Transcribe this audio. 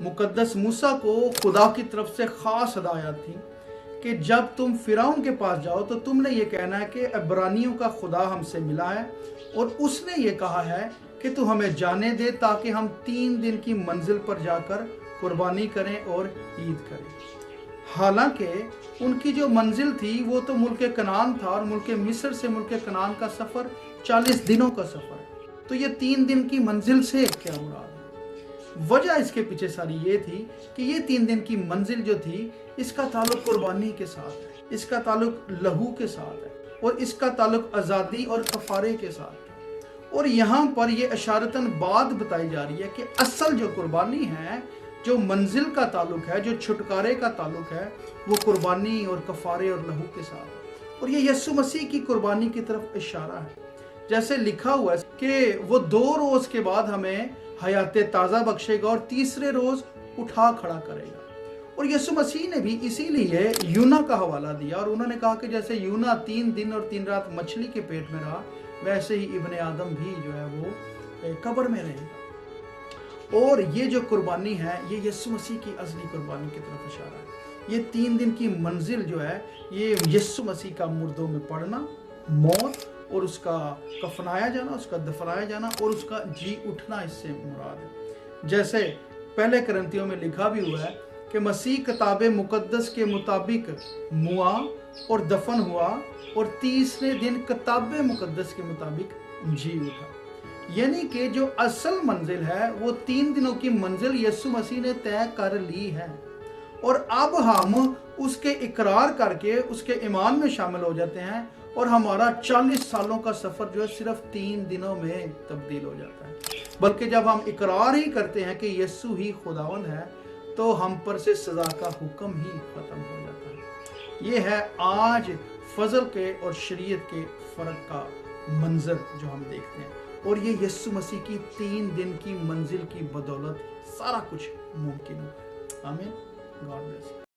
मुकद्दस मूसा को खुदा की तरफ से खास हदायत थी कि जब तुम फिरौन के पास जाओ तो तुमने ये कहना है कि इब्रानियों का खुदा हमसे मिला है और उसने ये कहा है कि तू हमें जाने दे ताकि हम 3 दिन की मंजिल पर जाकर कुर्बानी करें और ईद करें। हालांकि उनकी जो मंजिल थी वो तो मुल्क कनान था और मुल्क मिस्र से मुल्क कनान का सफ़र 40 दिनों का सफ़र है। तो ये 3 दिन की मंजिल से क्या मुराद है? वजह इसके पीछे सारी ये थी कि ये 3 दिन की मंजिल जो थी इसका ताल्लुक कुर्बानी के साथ है, इसका ताल्लुक लहू के साथ है और इसका ताल्लुक आज़ादी और कफ़ारे के साथ है। और यहाँ पर ये इशारतन बात बताई जा रही है कि असल जो कुर्बानी है, जो मंजिल का ताल्लुक है, जो छुटकारे का ताल्लुक है, वो कुर्बानी और कफ़ारे और लहू के साथ है। और ये यीशु मसीह की कुर्बानी की तरफ इशारा है। जैसे लिखा हुआ है कि वो 2 रोज़ के बाद हमें हयात ताज़ा बख्शेगा और तीसरे रोज़ उठा खड़ा करेगा। और यीशु मसीह ने भी इसीलिए यूना का हवाला दिया और उन्होंने कहा कि जैसे यूना 3 दिन और 3 रात मछली के पेट में रहा, वैसे ही इब्ने आदम भी जो है वो कब्र में रहेगा। और ये जो कुर्बानी है ये यीशु मसीह की असली कुर्बानी की तरफ इशारा है। ये 3 दिन की मंजिल जो है ये यीशु मसीह का मुर्दों में पड़ना, मौत और उसका कफनाया जाना, उसका दफनाया जाना और उसका जी उठना, इससे मुराद है। जैसे पहले करंथियों में लिखा भी हुआ है कि मसीह किताब मुकद्दस के मुताबिक मुआ और दफन हुआ और तीसरे दिन किताब मुकद्दस के मुताबिक जी उठा। यानी कि जो असल मंजिल है वो 3 दिनों की मंजिल यीशु मसीह ने तय कर ली है और अब हम उसके इकरार करके उसके ईमान में शामिल हो जाते हैं और हमारा 40 सालों का सफ़र जो है सिर्फ 3 दिनों में तब्दील हो जाता है। बल्कि जब हम इकरार ही करते हैं कि यीशु ही खुदावंद है तो हम पर से सज़ा का हुक्म ही ख़त्म हो जाता है। ये है आज फजल के और शरीयत के फ़र्क का मंजर जो हम देखते हैं। और ये यीशु मसीह की 3 दिन की मंजिल की बदौलत सारा कुछ मुमकिन है। आमीन। God bless.